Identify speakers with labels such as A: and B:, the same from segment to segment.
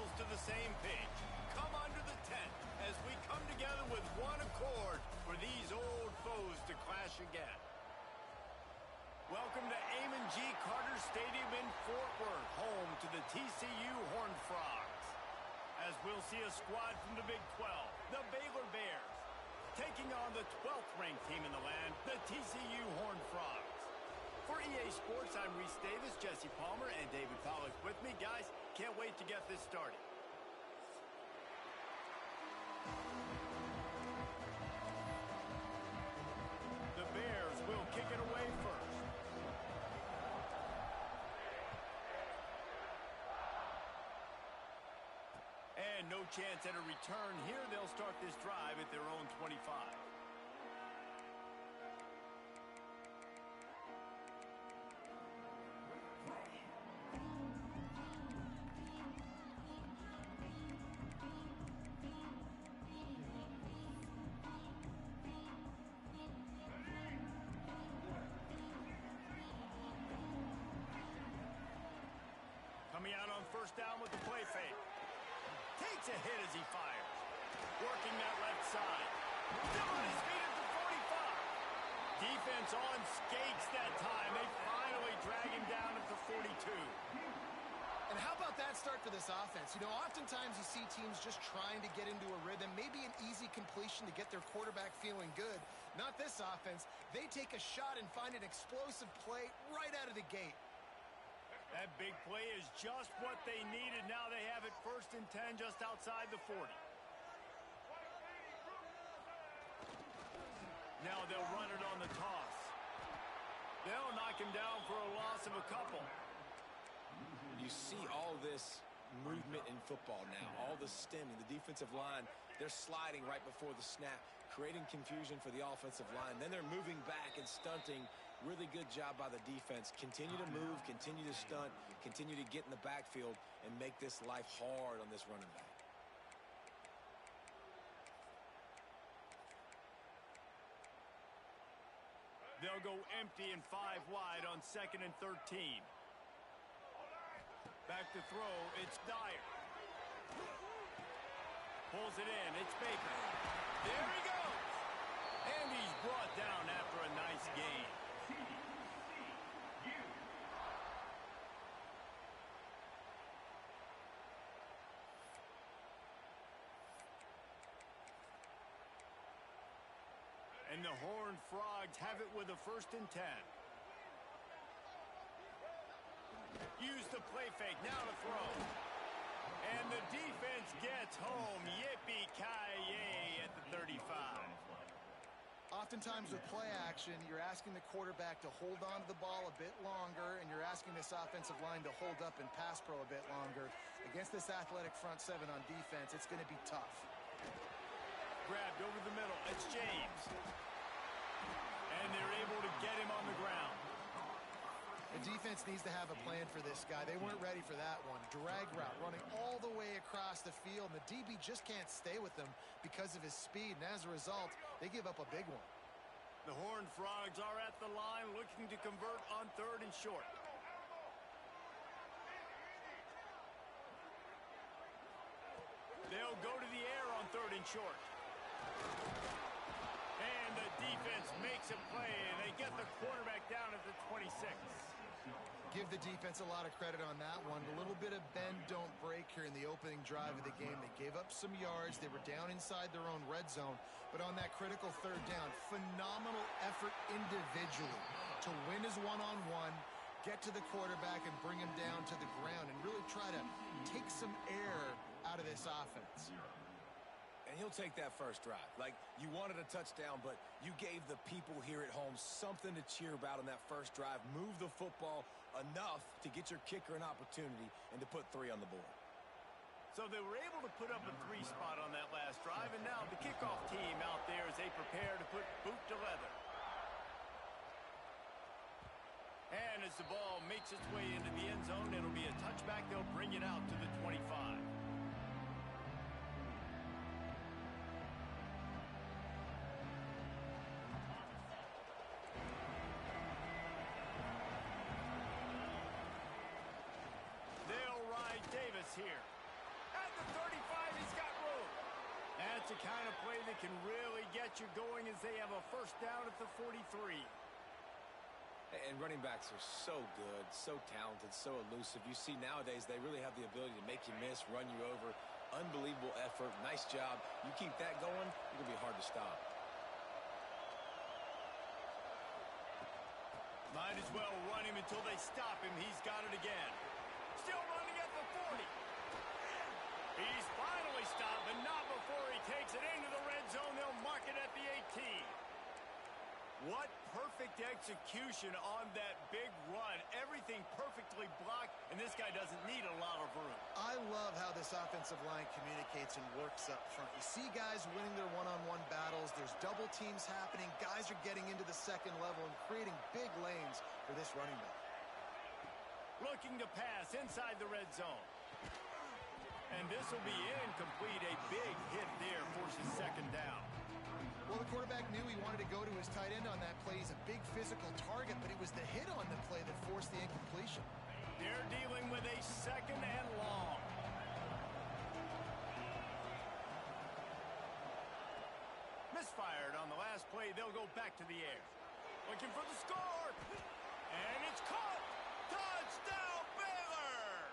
A: equals to the same page. Come under the tent as we come together with one accord for these old foes to clash again. Welcome to Amon G. Carter Stadium in Fort Worth, home to the TCU Horned Frogs. As we'll see a squad from the Big 12, the Baylor Bears, taking on the 12th ranked team in the land, the TCU Horned Frogs. For EA Sports, I'm Reese Davis, Jesse Palmer, and David Pollack with me. Guys, can't wait to get this started. The Bears will kick it away first. And no chance at a return here. They'll start this drive at their own 25. Coming out on first down with the play fake. Takes a hit as he fires. Working that left side. Still on his feet at the 45. Defense on skates that time. They finally drag him down at the 42.
B: And how about that start for this offense? You know, oftentimes you see teams just trying to get into a rhythm, maybe an easy completion to get their quarterback feeling good. Not this offense. They take a shot and find an explosive play right out of the gate.
A: That big play is just what they needed. Now they have it 1st and 10 just outside the 40. Now they'll run it on the toss. They'll knock him down for a loss of a couple.
C: You see all this movement in football now, all the stemming, the defensive line, they're sliding right before the snap, creating confusion for the offensive line. Then they're moving back and stunting. Really good job by the defense. Continue to move, continue to stunt, continue to get in the backfield and make this life hard on this running back.
A: They'll go empty and 5 wide on 2nd and 13. Back to throw, it's Dyer. Pulls it in, it's Baker. There he goes! And he's brought down after a nice gain. And the Horned Frogs have it with a 1st and 10. Use the play fake, now to throw. And the defense gets home. Yippee-ki-yay at the 35.
B: Oftentimes with play action, you're asking the quarterback to hold on to the ball a bit longer, and you're asking this offensive line to hold up and pass pro a bit longer. Against this athletic front 7 on defense, it's going to be tough.
A: Grabbed over the middle, it's James. And they're able to get him on the ground.
B: The defense needs to have a plan for this guy. They weren't ready for that one. Drag route running all the way across the field, and the DB just can't stay with him because of his speed, and as a result, they give up a big one.
A: The Horned Frogs are at the line looking to convert on 3rd and short. They'll go to the air on 3rd and short. And the defense makes a play, and they get the quarterback down at the 26.
B: Give the defense a lot of credit on that one. A little bit of bend, don't break here in the opening drive of the game. They gave up some yards. They were down inside their own red zone. But on that critical 3rd down, phenomenal effort individually to win his one-on-one, get to the quarterback and bring him down to the ground and really try to take some air out of this offense.
C: And he'll take that first drive. Like, you wanted a touchdown, but you gave the people here at home something to cheer about on that first drive. Move the football enough to get your kicker an opportunity and to put 3 on the board.
A: So they were able to put up a 3 spot on that last drive, and now the kickoff team out there as they prepare to put boot to leather. And as the ball makes its way into the end zone, it'll be a touchback. They'll bring it out to the 25. Davis here. It's a kind of play that can really get you going as they have a first down at the 43.
C: And running backs are so good, so talented, so elusive. You see nowadays they really have the ability to make you miss, run you over. Unbelievable effort. Nice job. You keep that going, it's going to be hard to stop.
A: Might as well run him until they stop him. He's got it again. Still running at the 40. He's finally stopped, but not before he takes it into the red zone. They'll mark it at the 18. What perfect execution on that big run. Everything perfectly blocked, and this guy doesn't need a lot of room.
B: I love how this offensive line communicates and works up front. You see guys winning their one-on-one battles. There's double teams happening. Guys are getting into the second level and creating big lanes for this running back.
A: Looking to pass inside the red zone. And this will be incomplete. A big hit there forces second down.
B: Well, the quarterback knew he wanted to go to his tight end on that play. He's a big physical target, but it was the hit on the play that forced the incompletion.
A: They're dealing with a second and long. Misfired on the last play. They'll go back to the air. Looking for the score. And it's caught. Touchdown, Baylor!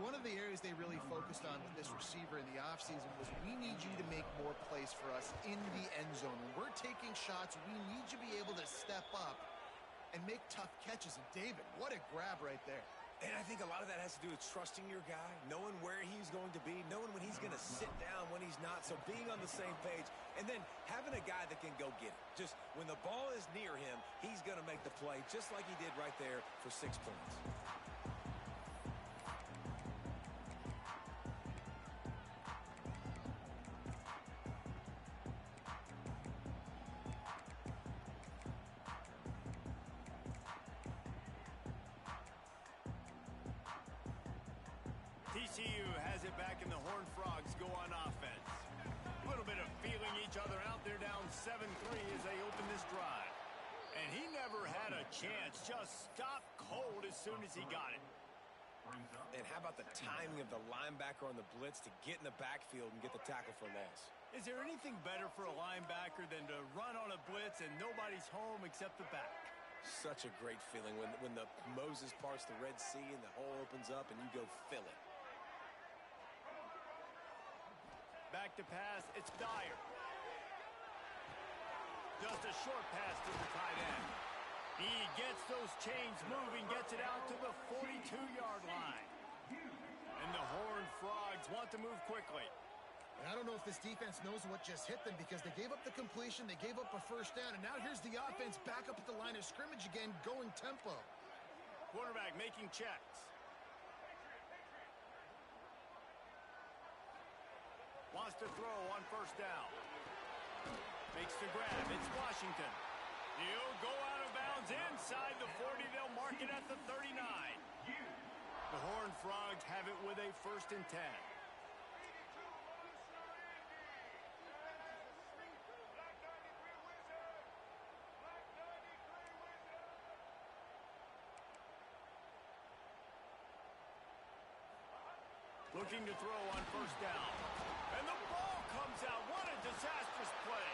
B: One of the areas they really focused on with this receiver in the offseason was we need you to make more plays for us in the end zone. When we're taking shots, we need you to be able to step up and make tough catches. And David, what a grab right there.
C: And I think a lot of that has to do with trusting your guy, knowing where he's going to be, knowing when he's going to sit down, when he's not. So being on the same page, and then having a guy that can go get it. Just when the ball is near him, he's going to make the play just like he did right there for 6 points.
A: TCU has it back, and the Horned Frogs go on offense. A little bit of feeling each other out. They're down 7-3 as they open this drive. And he never had a chance. Just stopped cold as soon as he got it.
C: And how about the timing of the linebacker on the blitz to get in the backfield and get the tackle for loss?
A: Is there anything better for a linebacker than to run on a blitz and nobody's home except the back?
C: Such a great feeling when the Moses parts the Red Sea and the hole opens up and you go fill it.
A: Back to pass, it's Dyer. Just a short pass to the tight end. He gets those chains moving, gets it out to the 42-yard line. And the Horned Frogs want to move quickly.
B: And I don't know if this defense knows what just hit them because they gave up the completion, they gave up a first down, and now here's the offense back up at the line of scrimmage again, going tempo.
A: Quarterback making checks. Wants to throw on first down. Makes the grab. It's Washington. He'll go out of bounds inside the 40. They'll mark it at the 39. The Horned Frogs have it with a first and 10. Looking to throw on first down. And the ball comes out. What a disastrous play.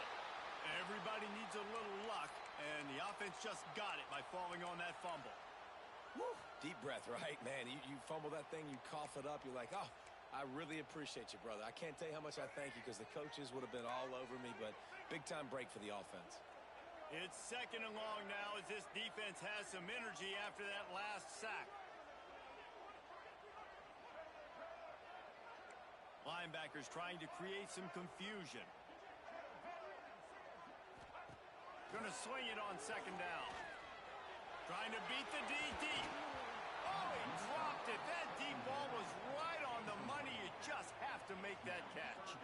A: Everybody needs a little luck, and the offense just got it by falling on that fumble.
C: Woo. Deep breath, right? Man, you fumble that thing, you cough it up, you're like, oh, I really appreciate you, brother. I can't tell you how much I thank you because the coaches would have been all over me, but big-time break for the offense.
A: It's second and long now as this defense has some energy after that last sack. Linebackers trying to create some confusion. Going to swing it on second down. Trying to beat the DD. Oh, he dropped it. That deep ball was right on the money. You just have to make that catch.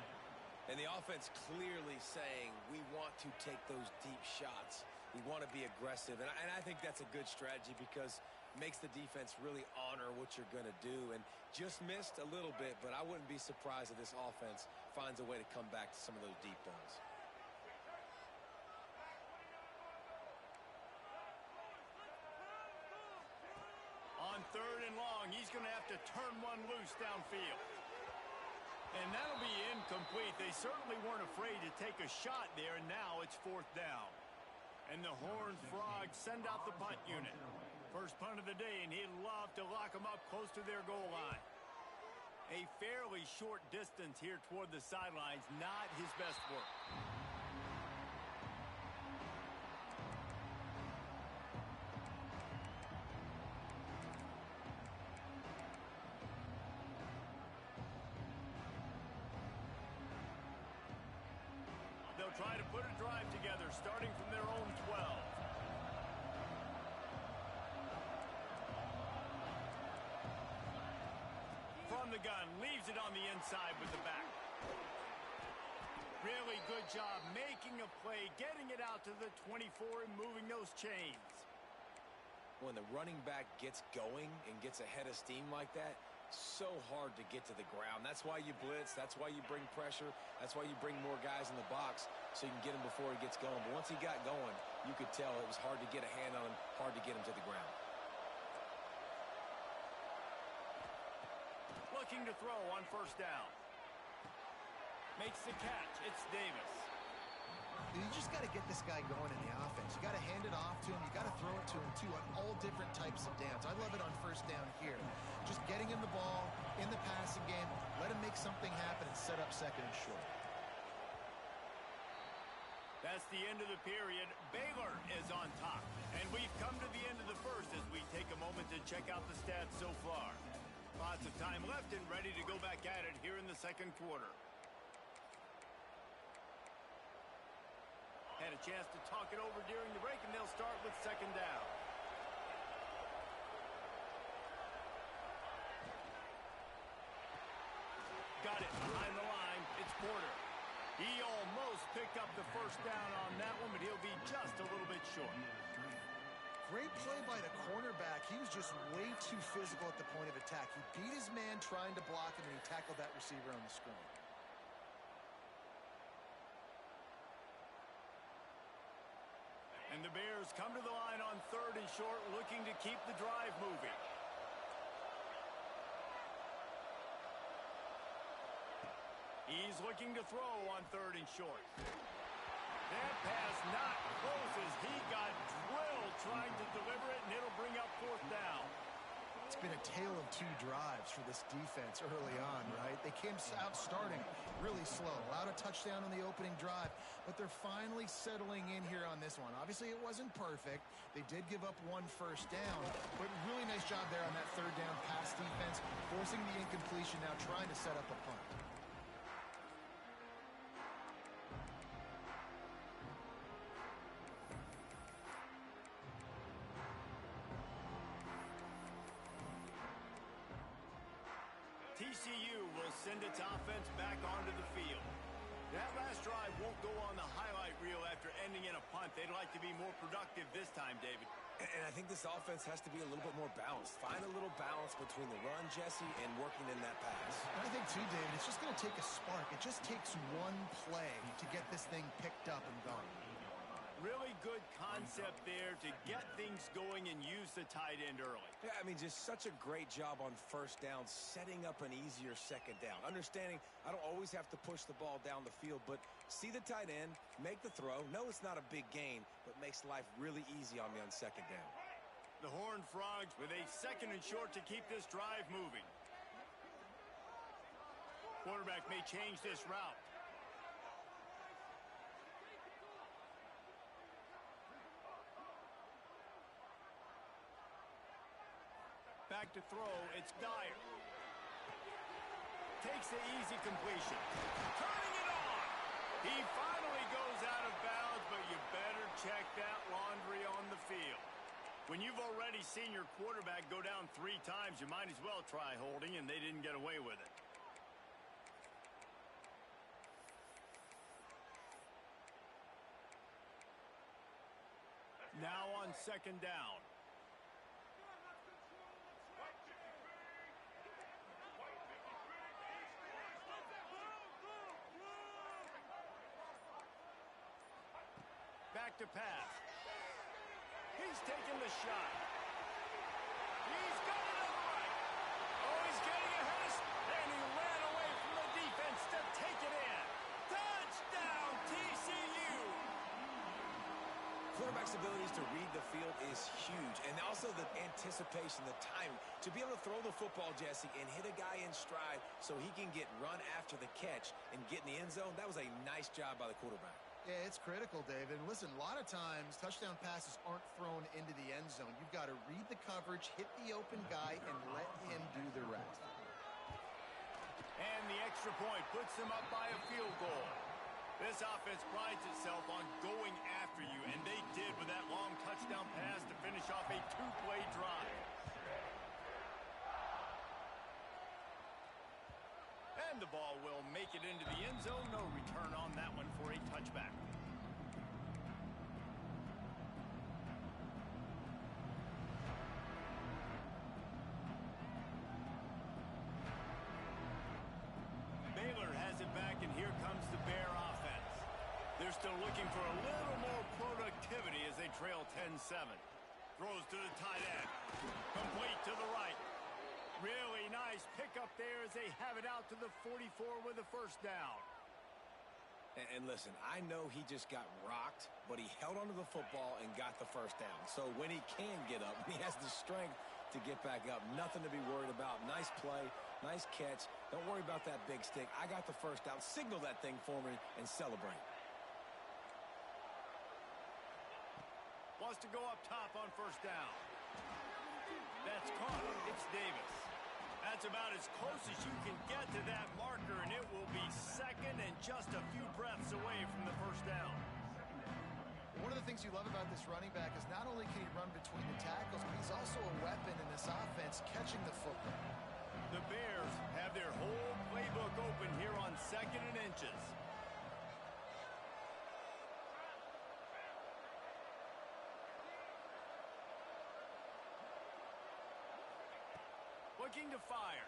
C: And the offense clearly saying, we want to take those deep shots. We want to be aggressive. And I think that's a good strategy because it makes the defense really honor what you're going to do. And just missed a little bit, but I wouldn't be surprised if this offense finds a way to come back to some of those deep balls.
A: On third and long, he's going to have to turn one loose downfield. And that'll be incomplete. They certainly weren't afraid to take a shot there, and now it's 4th down. And the Horned Frogs send out the punt unit. First punt of the day, and he'd love to lock them up close to their goal line. A fairly short distance here toward the sidelines, not his best work. They'll try to put a drive together, starting from their own 12. From the gun, leaves it on the inside with the back. Really good job making a play, getting it out to the 24 and moving those chains.
C: When the running back gets going and gets a head of steam like that, so hard to get to the ground. That's why you blitz. That's why you bring pressure. That's why you bring more guys in the box so you can get him before he gets going. But once he got going, you could tell it was hard to get a hand on him, hard to get him to the ground.
A: Looking to throw on 1st down. Makes the catch. It's Davis.
B: You just got to get this guy going in the offense. You got to hand it off to him. You got to throw it to him, too, on all different types of downs. I love it on 1st down here. Just getting him the ball in the passing game. Let him make something happen and set up 2nd and short.
A: That's the end of the period. Baylor is on top. And we've come to the end of the 1st as we take a moment to check out the stats so far. Lots of time left and ready to go back at it here in the 2nd quarter. Had a chance to talk it over during the break, and they'll start with 2nd down. Got it behind the line. It's Porter. He almost picked up the 1st down on that one, but he'll be just a little bit short.
B: Great play by the cornerback. He was just way too physical at the point of attack. He beat his man trying to block him, and he tackled that receiver on the screen.
A: And the Bears come to the line on 3rd and short, looking to keep the drive moving. He's looking to throw on 3rd and short. That pass not close as he got drilled trying to deliver it, and it'll bring up 4th down.
B: It's been a tale of 2 drives for this defense early on, right? They came out starting really slow, allowed a touchdown on the opening drive, but they're finally settling in here on this one. Obviously, it wasn't perfect. They did give up 1 first down, but really nice job there on that 3rd down pass defense, forcing the incompletion, now trying to set up a punt.
A: TCU will send its offense back onto the field. That last drive won't go on the highlight reel after ending in a punt. They'd like to be more productive this time, David.
C: And I think this offense has to be a little bit more balanced. Find a little balance between the run, Jesse, and working in that pass.
B: And I think, too, David, it's just going to take a spark. It just takes one play to get this thing picked up and going.
A: Really good concept there to get things going and use the tight end early.
C: Yeah, I mean, just such a great job on 1st down, setting up an easier 2nd down. Understanding I don't always have to push the ball down the field, but see the tight end, make the throw. No, it's not a big gain, but makes life really easy on me on 2nd down.
A: The Horned Frogs with a 2nd and short to keep this drive moving. Quarterback may change this route. Back to throw, it's Dyer. Takes the easy completion. Turning it on! He finally goes out of bounds, but you better check that laundry on the field. When you've already seen your quarterback go down 3 times, you might as well try holding, and they didn't get away with it. Now on 2nd down. Back to pass. He's taking the shot. He's got it on the right. Oh, he's getting ahead of, and he ran away from the defense.
C: Quarterback's abilities to read the field is huge, and also the anticipation, the timing. To be able to throw the football, Jesse, and hit a guy in stride so he can get run after the catch and get in the end zone, that was a nice job by the quarterback.
B: Yeah, it's critical, David. And listen, a lot of times touchdown passes aren't thrown into the end zone. You've got to read the coverage, hit the open guy, and let him do the rest.
A: And the extra point puts them up by a field goal. This offense prides itself on going after you, and they did with that long touchdown pass to finish off a two-play drive. And the ball will make it into the end zone. No return on that one for a touchback. Baylor has it back, and here comes the Bear offense. They're still looking for a little more productivity as they trail 10-7. Throws to the tight end. Complete to the right. Really nice pickup there as they have it out to the 44 with a first down.
C: And listen, I know he just got rocked, but he held onto the football and got the first down. So when he can get up, he has the strength to get back up. Nothing to be worried about. Nice play, nice catch. Don't worry about that big stick. I got the first down. Signal that thing for me and celebrate.
A: Wants to go up top on first down. That's caught. It's Davis. That's about as close as you can get to that marker, and it will be second and just a few breaths away from the first down.
B: One of the things you love about this running back is not only can he run between the tackles, but he's also a weapon in this offense catching the football.
A: The Bears have their whole playbook open here on 2nd and inches. Looking to fire.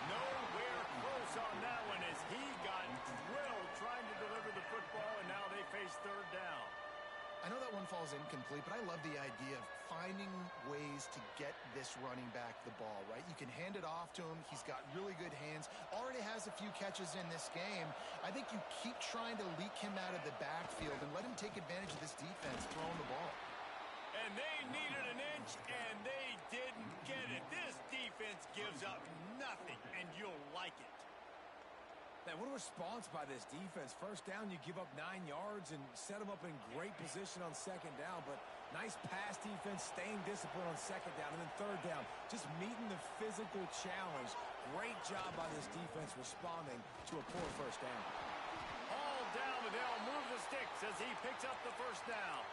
A: Nowhere close on that one as he got drilled trying to deliver the football, and now they face third down.
B: I know that one falls incomplete, but I love the idea of finding ways to get this running back the ball, right? You can hand it off to him. He's got really good hands. Already has a few catches in this game. I think you keep trying to leak him out of the backfield and let him take advantage of this defense throwing the ball.
A: And they needed an inch, and they didn't get it. This defense gives up nothing, and you'll like it.
C: Man, what a response by this defense. First down, you give up 9 yards and set them up in great position on second down. But nice pass defense, staying disciplined on second down. And then third down, just meeting the physical challenge. Great job by this defense responding to a poor first down.
A: All down, but they'll move the sticks as he picks up the first down.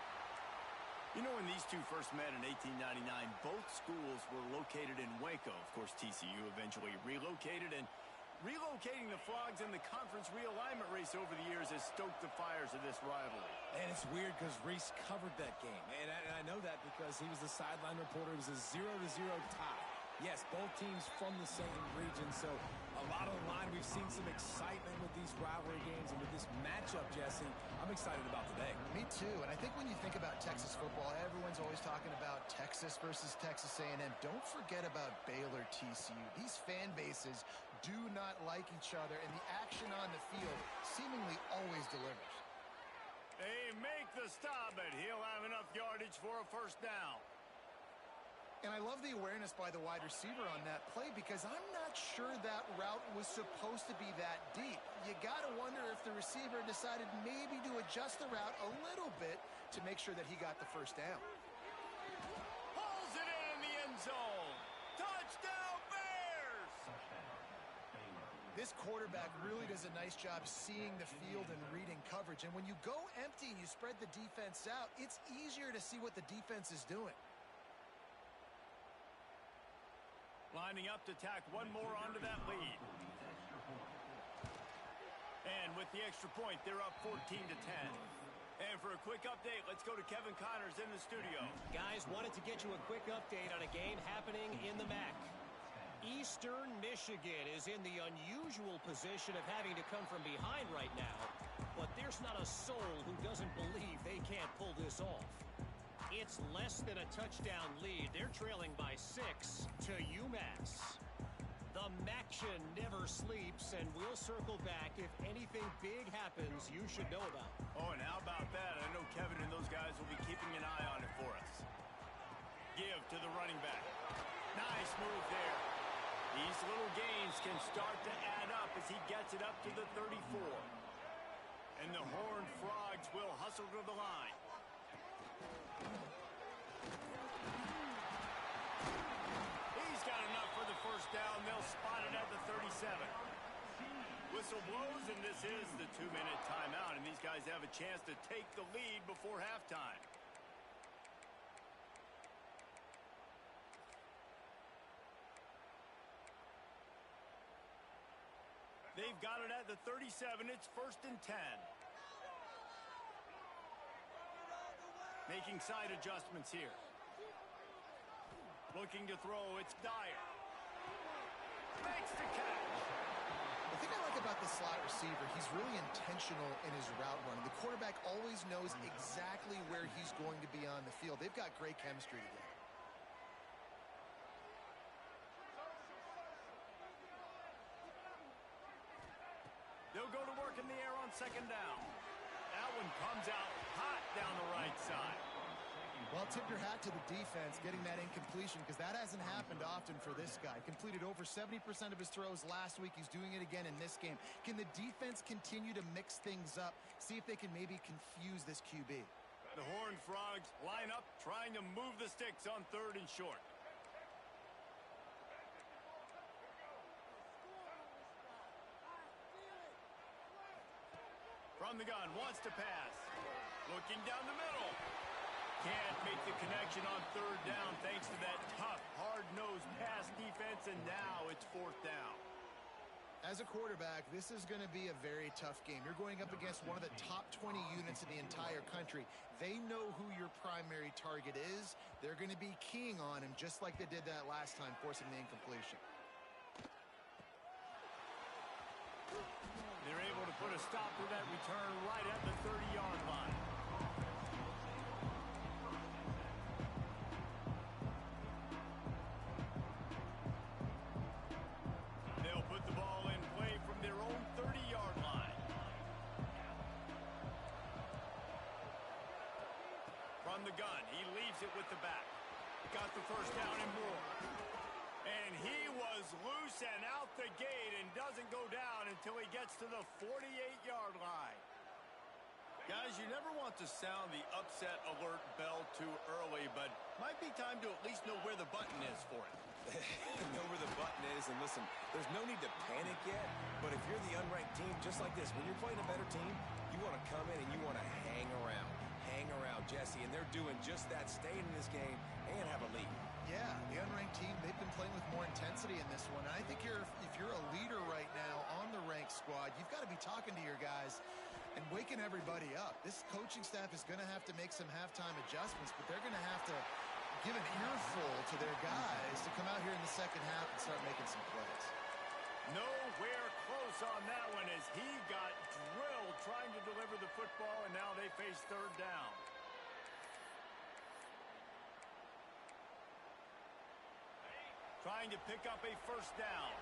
A: You know, when these two first met in 1899, both schools were located in Waco. Of course, TCU eventually relocated, and relocating the Frogs in the conference realignment race over the years has stoked the fires of this rivalry.
C: And it's weird because Reese covered that game. And I know that because he was the sideline reporter. It was a 0-0 tie. Yes, both teams from the same region, so a lot on the line. We've seen some excitement with these rivalry games, and with this matchup, Jesse, I'm excited about today.
B: Me too, and I think when you think about Texas football, everyone's always talking about Texas versus Texas A&M. Don't forget about Baylor TCU. These fan bases do not like each other, and the action on the field seemingly always delivers.
A: They make the stop, but he'll have enough yardage for a first down.
B: And I love the awareness by the wide receiver on that play because I'm not sure that route was supposed to be that deep. You got to wonder if the receiver decided maybe to adjust the route a little bit to make sure that he got the first down.
A: Pulls it in the end zone. Touchdown, Bears!
B: This quarterback really does a nice job seeing the field and reading coverage. And when you go empty and you spread the defense out, it's easier to see what the defense is doing.
A: Lining up to tack one more onto that lead. And with the extra point, they're up 14-10. And for a quick update, let's go to Kevin Connors in the studio.
D: Guys, wanted to get you a quick update on a game happening in the MAC. Eastern Michigan is in the unusual position of having to come from behind right now, but there's not a soul who doesn't believe they can't pull this off. It's less than a touchdown lead. They're trailing by 6 to UMass. The MACtion never sleeps, and we'll circle back if anything big happens you should know about.
A: Oh, and how about that? I know Kevin Give to the running back. Nice move there. These little gains can start to add up as he gets it up to the 34. And the Horned Frogs will hustle to the line. He's got enough for the first down. They'll spot it at the 37. Whistle blows, and this is the 2-minute timeout, and these guys have a chance to take the lead before halftime. They've got it at the 37. It's 1st and 10. Making side adjustments here. Looking to throw. It's Dyer. Makes the catch.
B: The thing I like about the slot receiver, he's really intentional in his route running. The quarterback always knows exactly where he's going to be on the field. They've got great chemistry together.
A: They'll go to work in the air on 2nd down. That one comes out hot down the right side.
B: Well, tip your hat to the defense getting that incompletion because that hasn't happened often for this guy. Completed over 70% of his throws last week. He's doing it again in this game. Can the defense continue to mix things up? See if they can maybe confuse this QB.
A: The Horned Frogs line up trying to move the sticks on 3rd and short. From the gun, wants to pass. Looking down the middle. Can't make the connection on 3rd down thanks to that tough, hard-nosed pass defense, and now it's 4th down.
B: As a quarterback, this is going to be a very tough game. You're going up against one of the top 20 units in the entire country. They know who your primary target is. They're going to be keying on him just like they did that last time, forcing the incompletion.
A: They're able to put a stop to that return right at the 30-yard line. They'll put the ball in play from their own 30-yard line. From the gun, he leaves it with the back. Got the first down and more. And he was loose and out the gate and doesn't go down until he gets to the 48-yard line. Guys, you never want to sound the upset alert bell too early, but might be time to at least know where the button is for it.
C: Know where the button is, and listen, there's no need to panic yet, but if you're the unranked team, just like this, when you're playing a better team, you want to come in and you want to hang around, Jesse, and they're doing just that, staying in this game and have a lead.
B: Yeah, the unranked team, they've been playing with more intensity in this one. And I think if you're a leader right now on the ranked squad, you've got to be talking to your guys and waking everybody up. This coaching staff is going to have to make some halftime adjustments, but they're going to have to give an earful to their guys to come out here in the second half and start making some plays.
A: Nowhere close on that one as he got drilled trying to deliver the football, and now they face 3rd down. Trying to pick up a first down.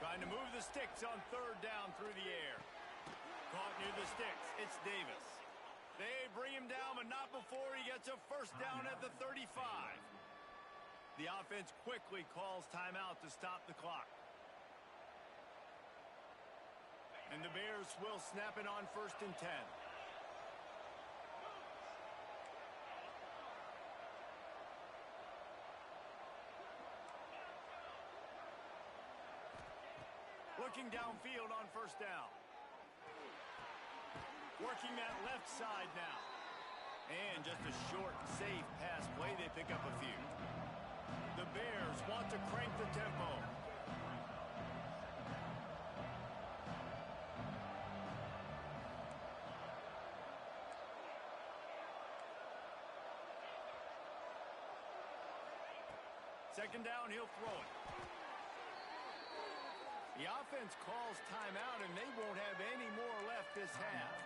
A: Trying to move the sticks on 3rd down through the air. Caught near the sticks. It's Davis. They bring him down, but not before he gets a first down at the 35. The offense quickly calls timeout to stop the clock. And the Bears will snap it on 1st and 10. Looking downfield on 1st down. Working that left side now. And just a short, safe pass play. They pick up a few. The Bears want to crank the tempo. Second down, he'll throw it. The offense calls timeout, and they won't have any more left this half.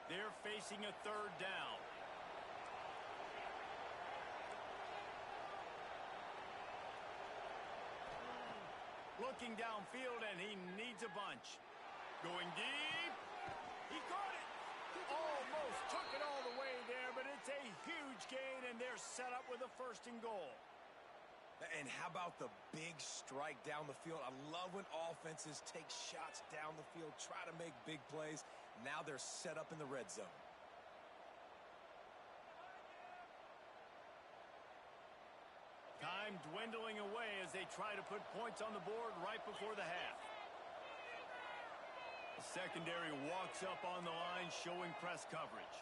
A: They're facing a third down. Looking downfield, and he needs a bunch. Going deep. He caught it. Almost took it all the way there, but it's a huge gain, and they're set up with a first and goal.
C: And how about the big strike down the field? I love when offenses take shots down the field, try to make big plays. Now they're set up in the red zone.
A: Time dwindling away as they try to put points on the board right before the half. The secondary walks up on the line, showing press coverage.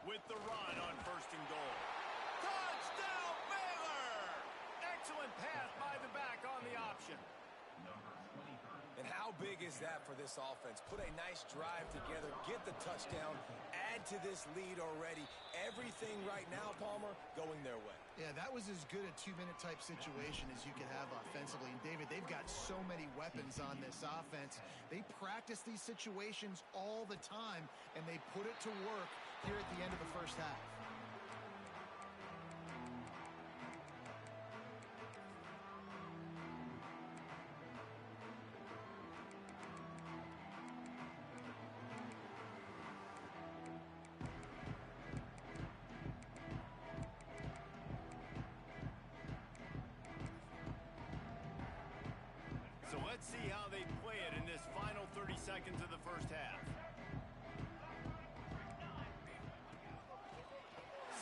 A: With the run on first and goal. Touchdown, Baylor! Excellent pass by the back on the option.
C: And how big is that for this offense? Put a nice drive together, get the touchdown, add to this lead already. Everything right now, Palmer, going their way.
B: Yeah, that was as good a two-minute type situation as you could have offensively. And, David, they've got so many weapons on this offense. They practice these situations all the time, and they put it to work here at the end of the first half.
A: So let's see how they play it in this final 30 seconds of the first half.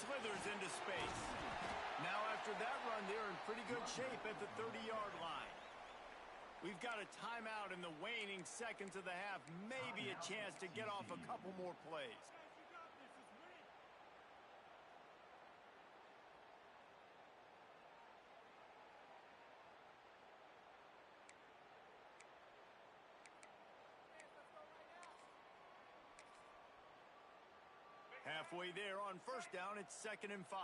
A: Slithers into space. Now after that run, they're in pretty good shape at the 30-yard line. We've got a timeout in the waning seconds of the half. Maybe a chance to get off a couple more plays. Halfway there on first down, it's 2nd and 5.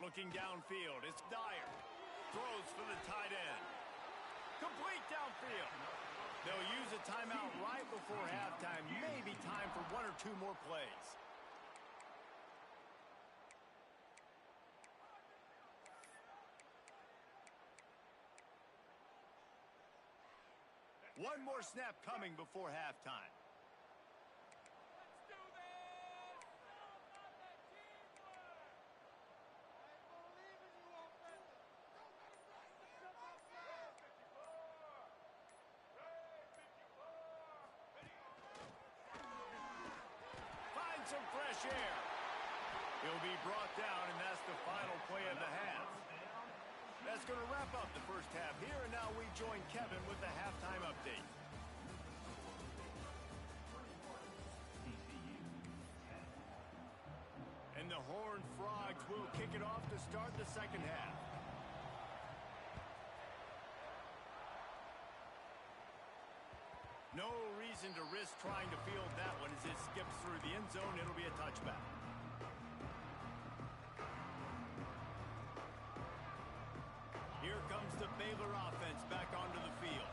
A: Looking downfield, it's Dyer. Throws for the tight end. Complete downfield. They'll use a timeout right before halftime. Maybe time for one or two more plays. One more snap coming before halftime. Find some fresh air. He'll be brought down, and that's the final play of the half. That's going to wrap up the first half here, and now we join Kevin with the halftime update. And the Horned Frogs will kick it off to start the second half. No reason to risk trying to field that one as it skips through the end zone. It'll be a touchback. Here comes the Baylor offense back onto the field.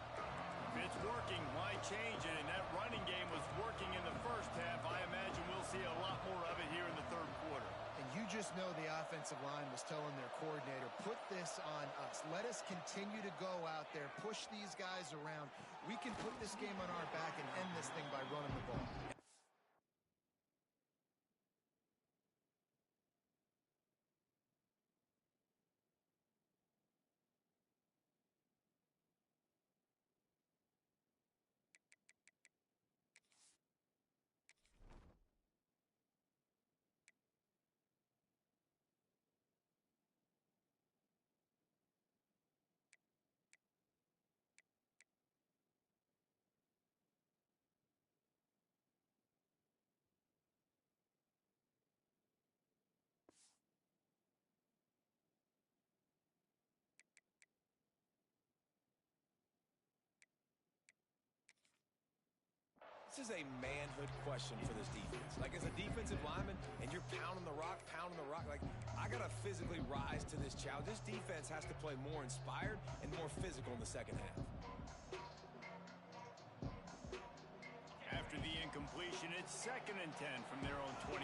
A: If it's working, why change it? And that running game was working in the first half. I imagine we'll see a lot more of it here in the third quarter.
B: And you just know the offensive line was telling their coordinator, put this on us. Let us continue to go out there, push these guys around. We can put this game on our back and end this thing by running the ball.
C: This is a manhood question for this defense. Like, as a defensive lineman, and you're pounding the rock, like, I got to physically rise to this challenge. This defense has to play more inspired and more physical in the second half.
A: After the incompletion, it's 2nd and 10 from their own 25.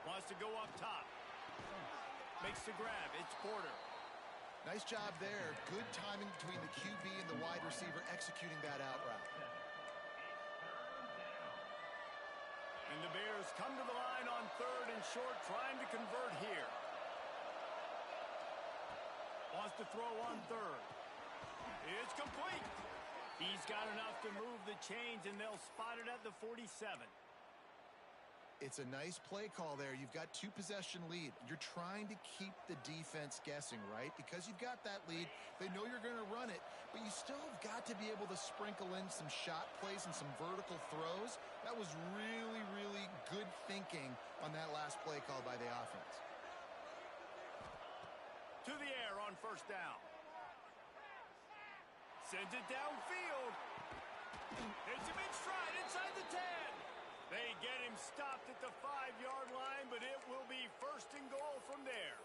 A: Wants to go up top. Makes the grab. It's Porter.
B: Nice job there. Good timing between the QB and the wide receiver executing that out route.
A: And the Bears come to the line on 3rd and short, trying to convert here. Wants to throw on 3rd. It's complete. He's got enough to move the chains, and they'll spot it at the 47.
B: It's a nice play call there. You've got 2-possession lead. You're trying to keep the defense guessing, right? Because you've got that lead. They know you're going to run it, but you still have got to be able to sprinkle in some shot plays and some vertical throws. That was really, really good thinking on that last play call by the offense.
A: To the air on 1st down. Sends it downfield. Hits him in stride inside the 10. They get him stopped at the 5-yard line, but it will be 1st and goal from there.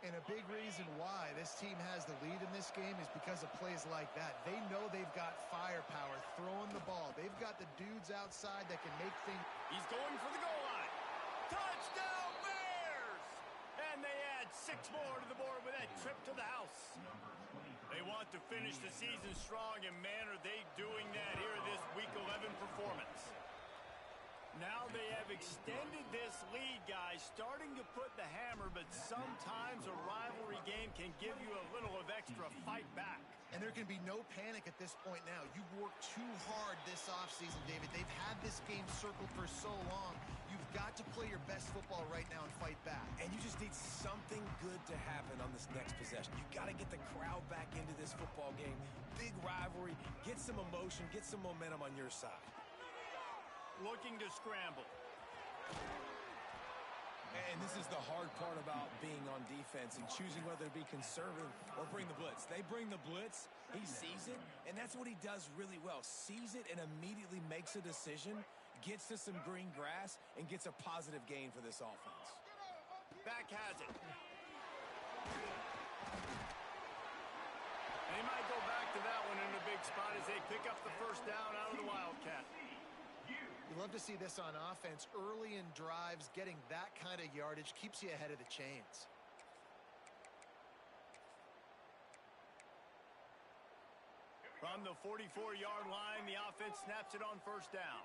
B: And a big reason why this team has the lead in this game is because of plays like that. They know they've got firepower throwing the ball. They've got the dudes outside that can make things.
A: He's going for the goal line. Touchdown, Bears! And they add 6 more to the board with that trip to the house. They want to finish the season strong, and man, are they doing that here in this Week 11 performance. Now they have extended this lead, guys, starting to put the hammer, but sometimes a rivalry game can give you a little of extra fight back.
B: And there can be no panic at this point now. You've worked too hard this offseason, David. They've had this game circled for so long. You've got to play your best football right now and fight back.
C: And you just need something good to happen on this next possession. You got to get the crowd back into this football game. Big rivalry. Get some emotion. Get some momentum on your side.
A: Looking to scramble.
C: And this is the hard part about being on defense and choosing whether to be conservative or bring the blitz. They bring the blitz, he sees it, and that's what he does really well. Sees it and immediately makes a decision, gets to some green grass, and gets a positive gain for this offense.
A: Back has it. They might go back to that one in a big spot as they pick up the 1st down out of the Wildcat.
B: You love to see this on offense. Early in drives, getting that kind of yardage keeps you ahead of the chains.
A: From the 44-yard line, the offense snaps it on 1st down.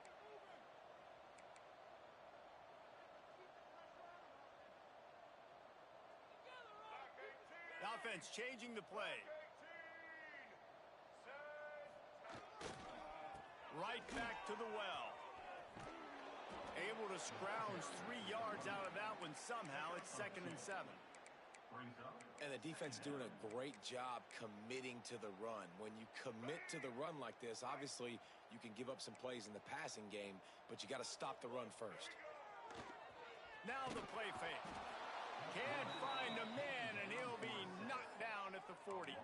A: The offense changing the play. Right back to the well. Able to scrounge 3 yards out of that one somehow. It's 2nd and 7.
C: And the defense doing a great job committing to the run. When you commit to the run like this, obviously you can give up some plays in the passing game, but you got to stop the run first.
A: Now the play fake. Can't find a man, and he'll be knocked down at the 40.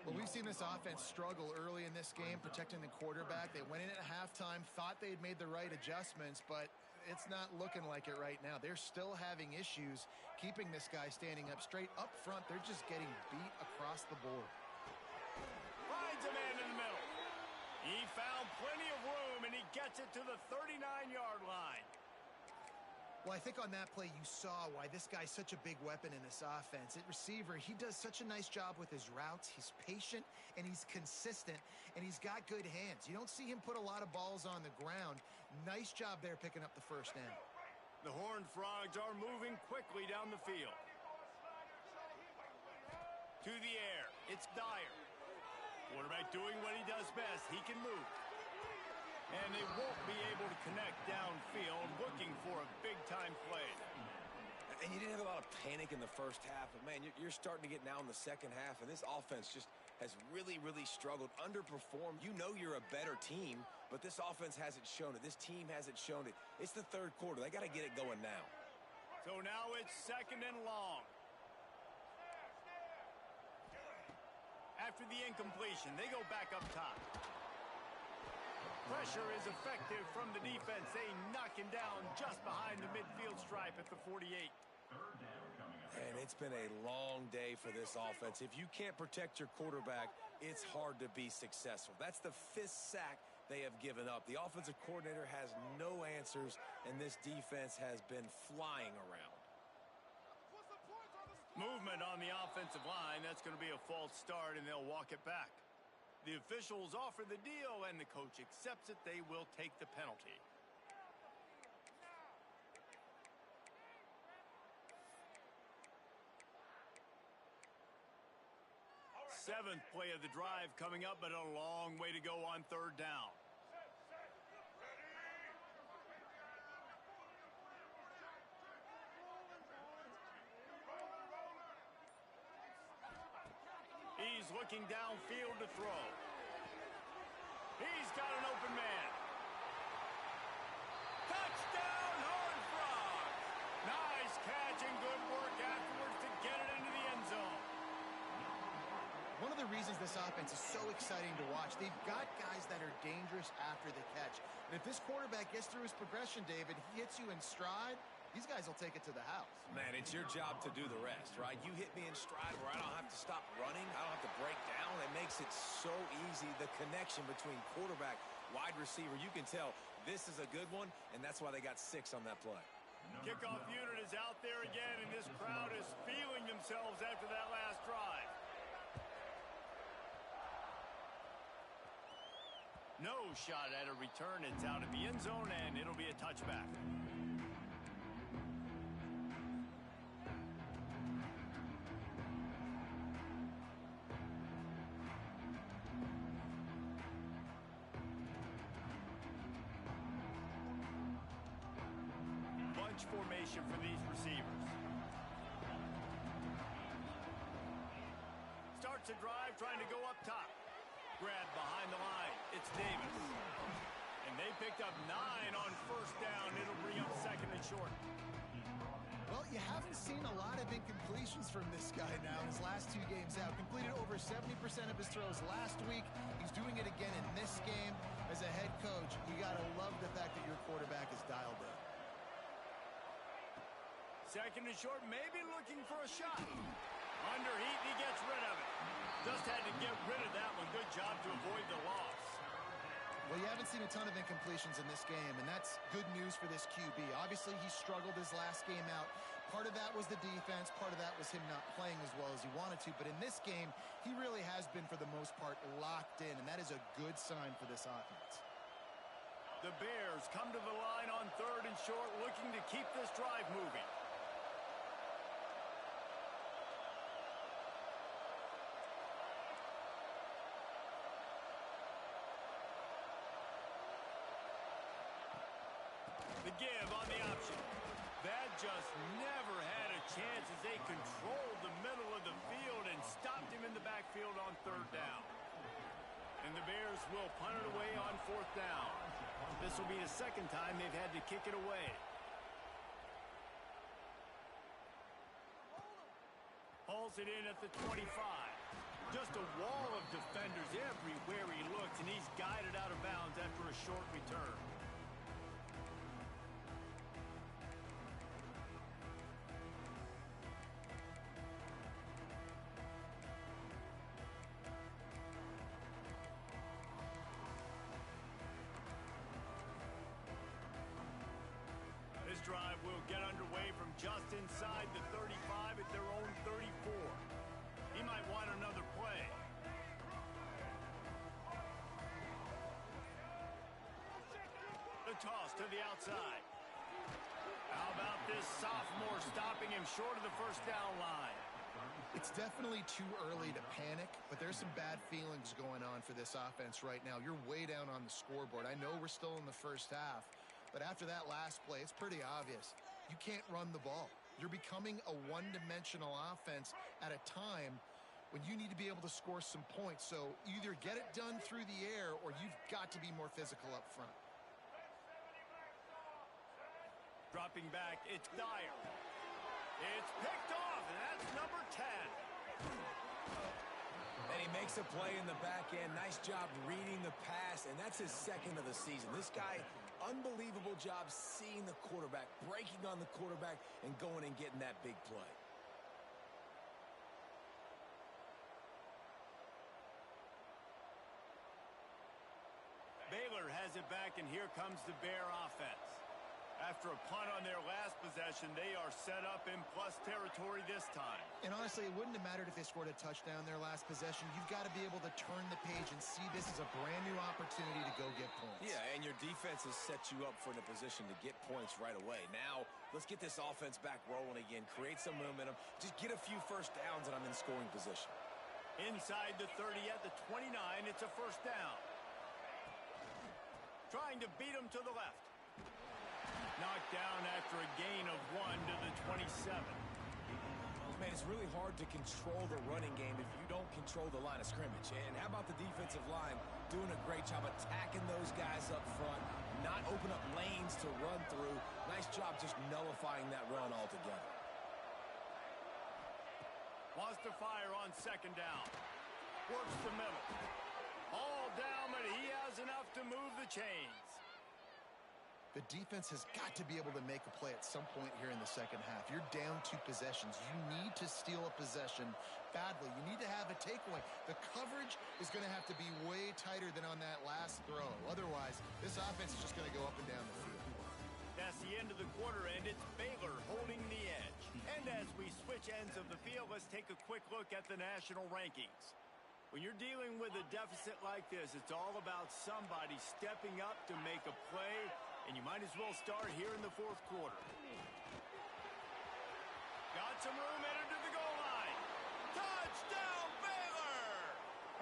B: Well, we've seen this offense struggle early in this game, protecting the quarterback. They went in at halftime, thought they had made the right adjustments, but it's not looking like it right now. They're still having issues keeping this guy standing up straight. Up front, they're just getting beat across the board.
A: Finds a man in the middle. He found plenty of room, and he gets it to the 39-yard line.
B: Well, I think on that play you saw why this guy's such a big weapon in this offense. At receiver, he does such a nice job with his routes. He's patient, and he's consistent, and he's got good hands. You don't see him put a lot of balls on the ground. Nice job there picking up the 1st down.
A: The Horned Frogs are moving quickly down the field. To the air. It's Dyer. Quarterback doing what he does best. He can move. And they won't be able to connect downfield, looking for a big-time play.
C: And you didn't have a lot of panic in the 1st half, but, man, you're starting to get now in the 2nd half, and this offense just has really, really struggled, underperformed. You know you're a better team, but this offense hasn't shown it. This team hasn't shown it. It's the 3rd quarter. They got to get it going now.
A: So now it's 2nd and long. after the incompletion. They go back up top. Pressure is effective from the defense. They knock him down just behind the midfield stripe at the 48.
C: And it's been a long day for this offense. If you can't protect your quarterback, it's hard to be successful. That's the 5th sack they have given up. The offensive coordinator has no answers, and this defense has been flying around.
A: Movement on the offensive line. That's going to be a false start, and they'll walk it back. The officials offer the deal, and the coach accepts it. They will take the penalty. Seventh play of the drive coming up, but a long way to go on 3rd down. He's looking downfield to throw. He's got an open man. Touchdown, Horned Frogs! Nice catch and good work afterwards to get it into the end zone.
B: One of the reasons this offense is so exciting to watch, they've got guys that are dangerous after the catch. And if this quarterback gets through his progression, David, he hits you in stride, these guys will take it to the house.
C: Man, it's your job to do the rest, right? You hit me in stride where I don't have to stop running. I don't have to break down. It makes it so easy, the connection between quarterback, wide receiver. You can tell this is a good one, and that's why they got 6 on that play.
A: Kickoff unit is out there again, and this crowd is feeling themselves after that last drive. No shot at a return. It's out of the end zone, and it'll be a touchback. Bunch formation for these receivers. Starts a drive trying to go up top. Grab behind the line. It's Davis. And they picked up 9 on 1st down. It'll bring up 2nd and short.
B: Well, you haven't seen a lot of incompletions from this guy now in his last 2 games out. Completed over 70% of his throws last week. He's doing it again in this game. As a head coach, you got to love the fact that your quarterback is dialed in.
A: 2nd and short, maybe looking for a shot. Under heat, he gets rid of it. Just had to get rid of that one. Good job to avoid the loss.
B: Well, you haven't seen a ton of incompletions in this game, and that's good news for this QB. Obviously, he struggled his last game out. Part of that was the defense. Part of that was him not playing as well as he wanted to. But in this game, he really has been, for the most part, locked in, and that is a good sign for this offense.
A: The Bears come to the line on 3rd and short, looking to keep this drive moving. The give on the option. That just never had a chance as they controlled the middle of the field and stopped him in the backfield on 3rd down. And the Bears will punt it away on 4th down. This will be the 2nd time they've had to kick it away. Hauls it in at the 25. Just a wall of defenders everywhere he looks, and he's guided out of bounds after a short return. This drive will get underway from just inside the 35 at their own 34. He might want another play. The toss to the outside. How about this sophomore stopping him short of the 1st down line?
B: It's definitely too early to panic, but there's some bad feelings going on for this offense right now. You're way down on the scoreboard. I know we're still in the 1st half, but after that last play, it's pretty obvious. You can't run the ball. You're becoming a one-dimensional offense at a time when you need to be able to score some points. So either get it done through the air or you've got to be more physical up front.
A: Dropping back, it's Dyer. It's picked off, and that's number 10.
C: And he makes a play in the back end. Nice job reading the pass, and that's his second of the season. This guy, unbelievable job seeing the quarterback, breaking on the quarterback, and going and getting that big play.
A: Baylor has it back, and here comes the Bear offense. After a punt on their last possession, they are set up in plus territory this time.
B: And honestly, it wouldn't have mattered if they scored a touchdown their last possession. You've got to be able to turn the page and see this as a brand new opportunity to go get points.
C: Yeah, and your defense has set you up for the position to get points right away. Now, let's get this offense back rolling again, create some momentum, just get a few first downs, and I'm in scoring position.
A: Inside the 30 at the 29, it's a first down. Trying to beat him to the left. Knocked down after a gain of 1 to the 27.
C: Man, it's really hard to control the running game if you don't control the line of scrimmage. And how about the defensive line doing a great job attacking those guys up front, not open up lanes to run through. Nice job just nullifying that run altogether.
A: Wants to fire on second down. Works the middle. All down, but he has enough to move the chains.
B: The defense has got to be able to make a play at some point here in the second half. You're down 2 possessions. You need to steal a possession badly. You need to have a takeaway. The coverage is going to have to be way tighter than on that last throw. Otherwise, this offense is just going to go up and down the field.
A: That's the end of the quarter, and it's Baylor holding the edge. And as we switch ends of the field, let's take a quick look at the national rankings. When you're dealing with a deficit like this, it's all about somebody stepping up to make a play, and you might as well start here in the fourth quarter. Got some room, entered to the goal line. Touchdown, Baylor!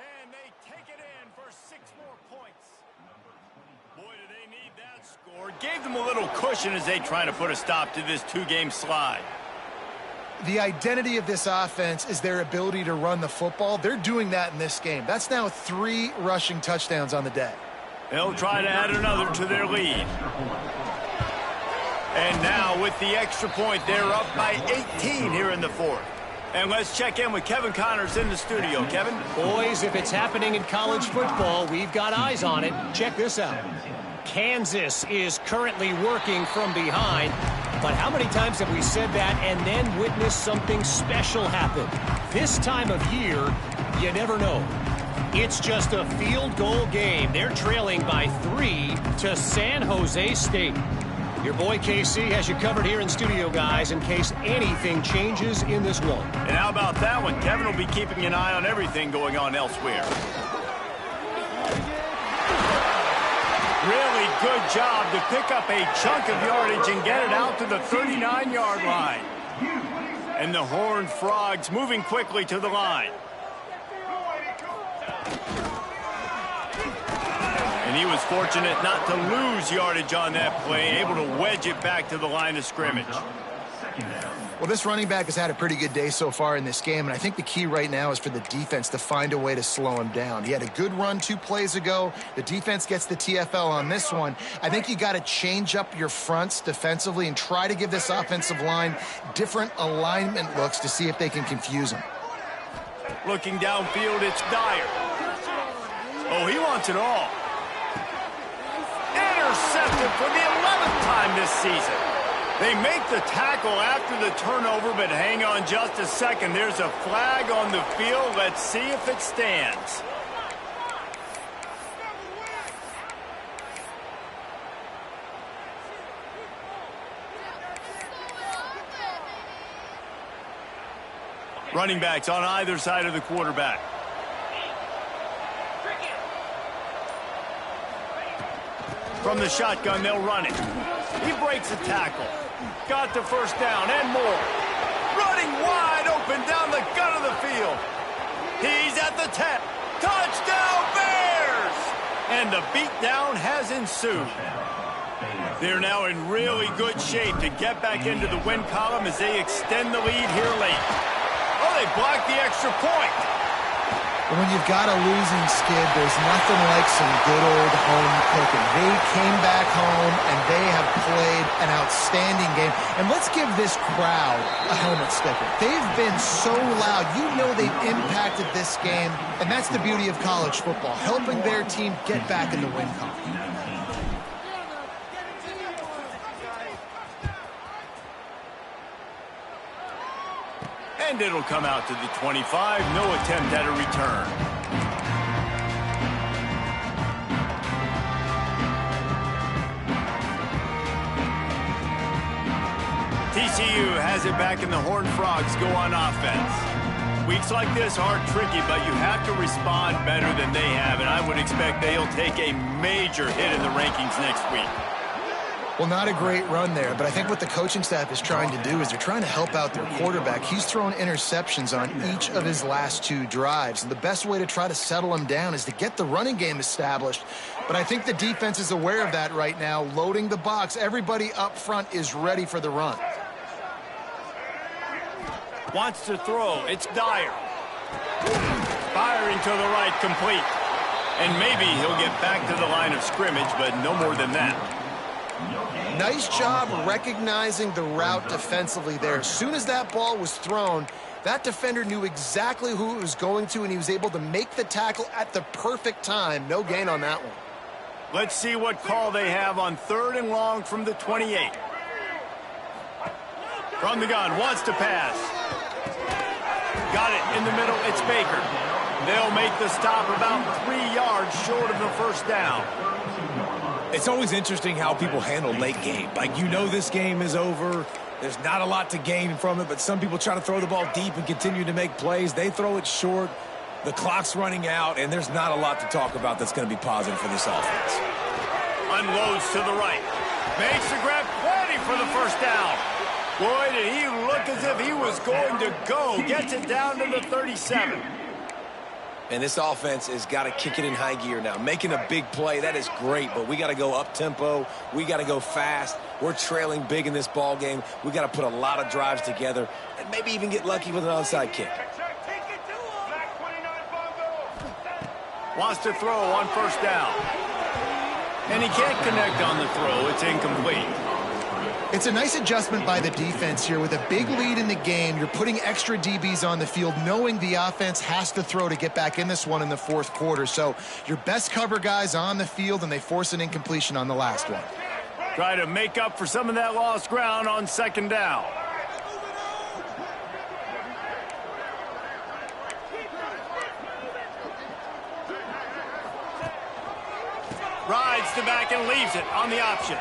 A: And they take it in for 6 more points. Boy, do they need that score. Gave them a little cushion as they try to put a stop to this 2-game slide.
B: The identity of this offense is their ability to run the football. They're doing that in this game. That's now 3 rushing touchdowns on the day.
A: They'll try to add another to their lead. And now with the extra point, they're up by 18 here in the fourth. And let's check in with Kevin Connors in the studio. Kevin?
D: Boys, if it's happening in college football, we've got eyes on it. Check this out. Kansas is currently working from behind. But how many times have we said that and then witnessed something special happen? This time of year, you never know. It's just a field goal game. They're trailing by 3 to San Jose State. Your boy KC has you covered here in studio, guys, in case anything changes in this one.
A: And how about that one? Kevin will be keeping an eye on everything going on elsewhere. Really good job to pick up a chunk of yardage and get it out to the 39-yard line. And the Horned Frogs moving quickly to the line. And he was fortunate not to lose yardage on that play, able to wedge it back to the line of scrimmage.
B: Well, this running back has had a pretty good day so far in this game, and I think the key right now is for the defense to find a way to slow him down. He had a good run 2 plays ago. The defense gets the TFL on this one. I think you got to change up your fronts defensively and try to give this offensive line different alignment looks to see if they can confuse him.
A: Looking downfield, it's Dyer. Oh, he wants it all. Intercepted for the 11th time this season. They make the tackle after the turnover, but hang on just a second. There's a flag on the field. Let's see if it stands. Running backs on either side of the quarterback. From the shotgun, they'll run it. He breaks a tackle. Got the first down and more. Running wide open down the gut of the field. He's at the 10. Touchdown, Bears! And the beatdown has ensued. They're now in really good shape to get back into the win column as they extend the lead here late. Oh, they blocked the extra point.
B: When you've got a losing skid, there's nothing like some good old home cooking. They came back home, and they have played an outstanding game. And let's give this crowd a helmet sticker. They've been so loud. You know they've impacted this game, and that's the beauty of college football, helping their team get back in the win column.
A: And it'll come out to the 25. No attempt at a return. TCU has it back, and the Horned Frogs go on offense. Weeks like this are tricky, but you have to respond better than they have, and I would expect they'll take a major hit in the rankings next week.
B: Well, not a great run there, but I think what the coaching staff is trying to do is they're trying to help out their quarterback. He's thrown interceptions on each of his last 2 drives, and the best way to try to settle him down is to get the running game established. But I think the defense is aware of that right now, loading the box. Everybody up front is ready for the run.
A: Wants to throw. It's Dyer. Firing to the right, complete. And maybe he'll get back to the line of scrimmage, but no more than that.
B: Nice job recognizing the route defensively there. As soon as that ball was thrown, that defender knew exactly who it was going to, and he was able to make the tackle at the perfect time. No gain on that one.
A: Let's see what call they have on 3rd and long from the 28. From the gun, wants to pass. Got it in the middle, it's Baker. They'll make the stop about 3 yards short of the first down.
C: It's always interesting how people handle late game. Like, you know this game is over. There's not a lot to gain from it, but some people try to throw the ball deep and continue to make plays. They throw it short. The clock's running out, and there's not a lot to talk about that's going to be positive for this offense.
A: Unloads to the right. Makes the grab, plenty for the first down. Boy, did he look as if he was going to go. Gets it down to the 37.
C: And this offense has got to kick it in high gear now. Making a big play, that is great, but we got to go up-tempo. We got to go fast. We're trailing big in this ball game. We got to put a lot of drives together and maybe even get lucky with an onside kick.
A: Wants to throw on first down. And he can't connect on the throw. It's incomplete.
B: It's a nice adjustment by the defense here. With a big lead in the game, you're putting extra DBs on the field, knowing the offense has to throw to get back in this one in the 4th quarter. So your best cover guys on the field, and they force an incompletion on the last one.
A: Try to make up for some of that lost ground on 2nd down. Rides the back and leaves it on the option.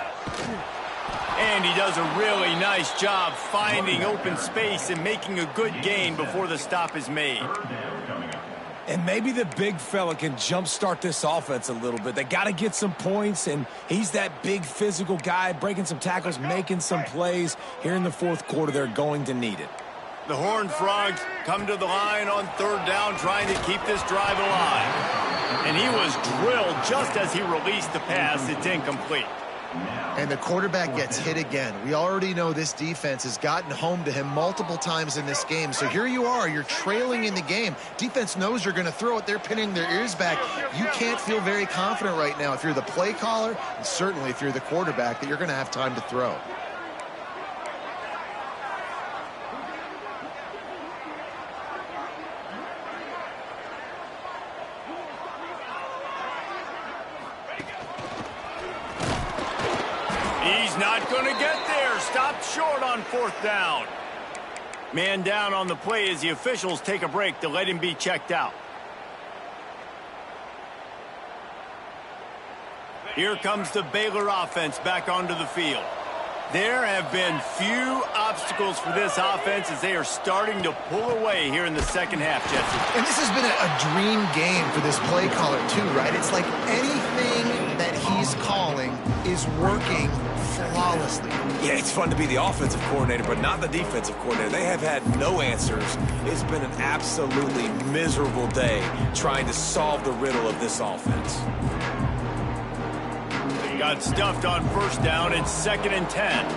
A: And he does a really nice job finding open space and making a good gain before the stop is made.
C: And maybe the big fella can jumpstart this offense a little bit. They got to get some points, and he's that big physical guy, breaking some tackles, making some plays. Here in the 4th quarter, they're going to need it.
A: The Horned Frogs come to the line on 3rd down, trying to keep this drive alive. And he was drilled just as he released the pass. It's incomplete.
B: And the quarterback gets hit again. We already know this defense has gotten home to him multiple times in this game. So here you are, you're trailing in the game. Defense knows you're going to throw it. They're pinning their ears back. You can't feel very confident right now if you're the play caller, and certainly if you're the quarterback, that you're going to have time to throw.
A: He's not going to get there. Stopped short on 4th down. Man down on the play as the officials take a break to let him be checked out. Here comes the Baylor offense back onto the field. There have been few obstacles for this offense as they are starting to pull away here in the 2nd half, Jesse.
B: And this has been a dream game for this play caller too, right? It's like anything that he's calling is working flawlessly.
C: Yeah, it's fun to be the offensive coordinator, but not the defensive coordinator. They have had no answers. It's been an absolutely miserable day trying to solve the riddle of this offense.
A: Got stuffed on 1st down. It's 2nd and 10.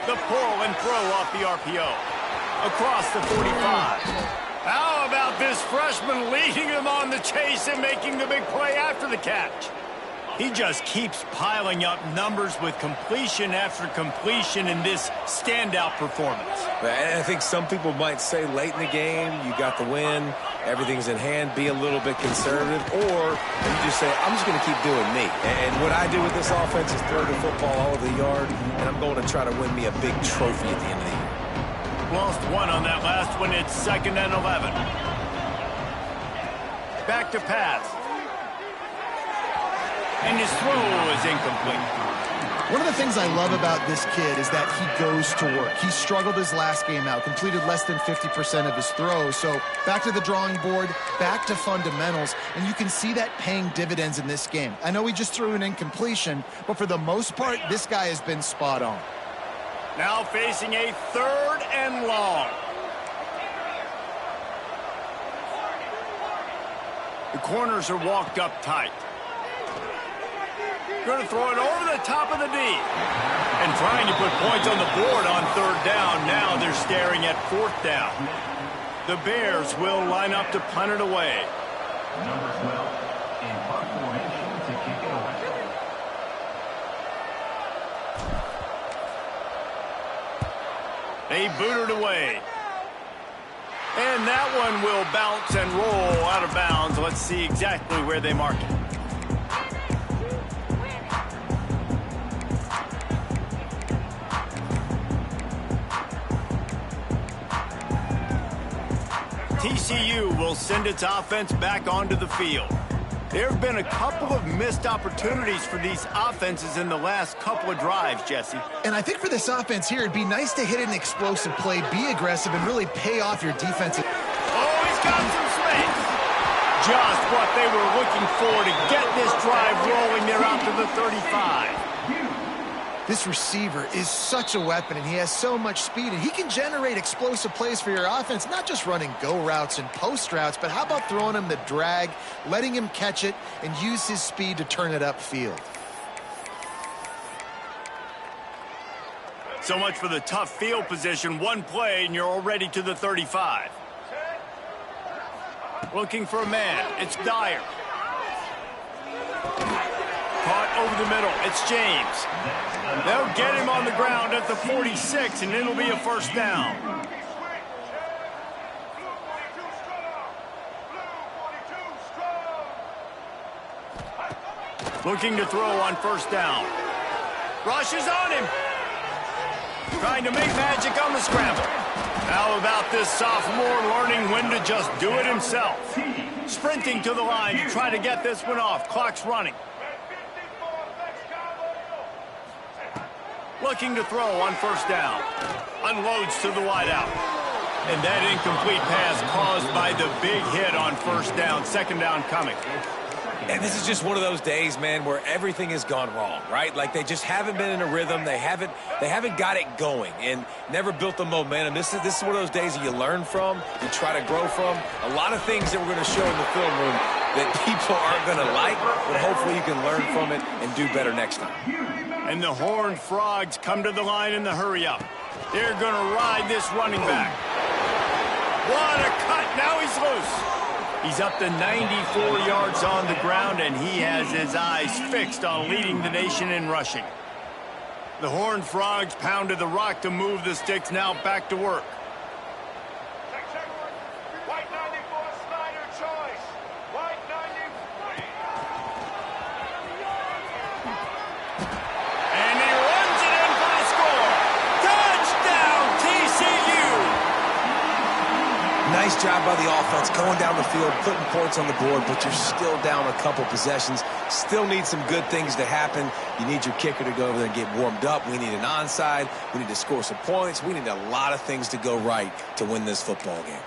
A: The pull and throw off the RPO. Across the 45. How about this freshman leading him on the chase and making the big play after the catch? He just keeps piling up numbers with completion after completion in this standout performance.
C: And I think some people might say late in the game, you got the win, everything's in hand, be a little bit conservative, or you just say, I'm just going to keep doing me. And what I do with this offense is throw the football all over the yard, and I'm going to try to win me a big trophy at the end of the year.
A: Lost one on that last one. It's 2nd and 11. Back to pass. And his throw is incomplete.
B: One of the things I love about this kid is that he goes to work. He struggled his last game out, completed less than 50% of his throws. So back to the drawing board, back to fundamentals, and you can see that paying dividends in this game. I know he just threw an incompletion, but for the most part, this guy has been spot on.
A: Now facing a 3rd and long. The corners are walked up tight. Going to throw it over the top of the D. And trying to put points on the board on 3rd down. Now they're staring at 4th down. The Bears will line up to punt it away.
E: Number 12 in punt formation to kick it away.
A: They boot it away. And that one will bounce and roll out of bounds. Let's see exactly where they mark it. TCU will send its offense back onto the field. There have been a couple of missed opportunities for these offenses in the last couple of drives, Jesse.
B: And I think for this offense here, it'd be nice to hit an explosive play, be aggressive, and really pay off your defensive.
A: Oh, he's got some space. Just what they were looking for to get this drive rolling. They're out to the 35.
B: This receiver is such a weapon, and he has so much speed, and he can generate explosive plays for your offense, not just running go routes and post routes, but how about throwing him the drag, letting him catch it, and use his speed to turn it upfield.
A: So much for the tough field position. One play, and you're already to the 35. Looking for a man. It's Dyer. Caught over the middle. It's James. They'll get him on the ground at the 46, and it'll be a 1st down. Looking to throw on 1st down. Rushes on him. Trying to make magic on the scramble. How about this sophomore learning when to just do it himself? Sprinting to the line to try to get this one off. Clock's running. Looking to throw on 1st down. Unloads to the wideout. And that incomplete pass caused by the big hit on 1st down. 2nd down coming.
C: And this is just one of those days, man, where everything has gone wrong, right? Like they just haven't been in a rhythm. They haven't got it going and never built the momentum. This is one of those days that you learn from, you try to grow from. A lot of things that we're going to show in the film room that people aren't going to like, but hopefully you can learn from it and do better next time.
A: And the Horned Frogs come to the line in the hurry-up. They're going to ride this running back. What a cut. Now he's loose. He's up to 94 yards on the ground, and he has his eyes fixed on leading the nation in rushing. The Horned Frogs pounded the rock to move the sticks. Now back to work.
F: White 94, Snyder choice. White 94.
A: And he runs it in for the score. Touchdown, TCU!
C: Nice job by the offense, going down the field, putting points on the board, but you're still down a couple possessions. Still need some good things to happen. You need your kicker to go over there and get warmed up. We need an onside. We need to score some points. We need a lot of things to go right to win this football game.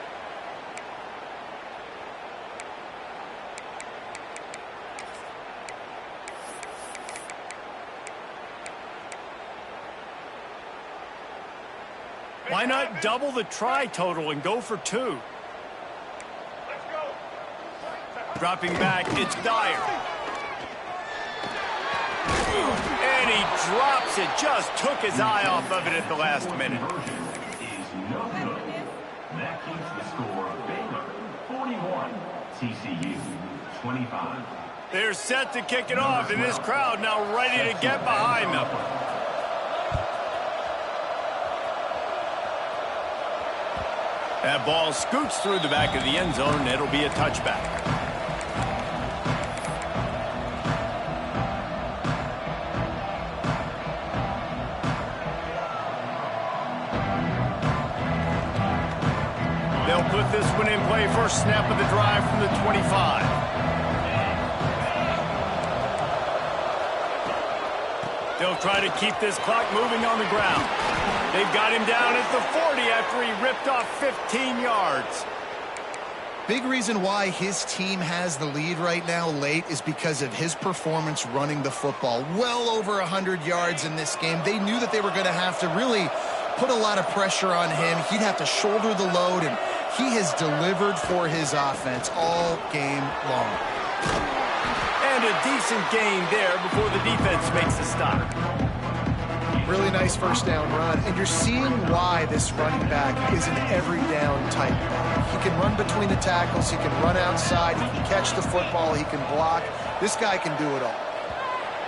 A: Why not double the try total and go for 2? Dropping back, it's Dyer. And And he drops it. Just took his eye off of it at the last minute.
E: Is no good. That keeps the score Baylor 41, TCU 25.
A: They're set to kick it off, and this crowd now ready to get behind them. That ball scoots through the back of the end zone, and it'll be a touchback. They'll put this one in play first snap of the drive from the 25. They'll try to keep this clock moving on the ground. They've got him down at the 40 after he ripped off 15 yards.
B: Big reason why his team has the lead right now late is because of his performance running the football. Well over 100 yards in this game. They knew that they were going to have to really put a lot of pressure on him. He'd have to shoulder the load, and he has delivered for his offense all game long.
A: And a decent gain there before the defense makes a stop.
B: Really nice first down run, and you're seeing why this running back is an every down type back. He can run between the tackles, he can run outside, he can catch the football, he can block. This guy can do it all.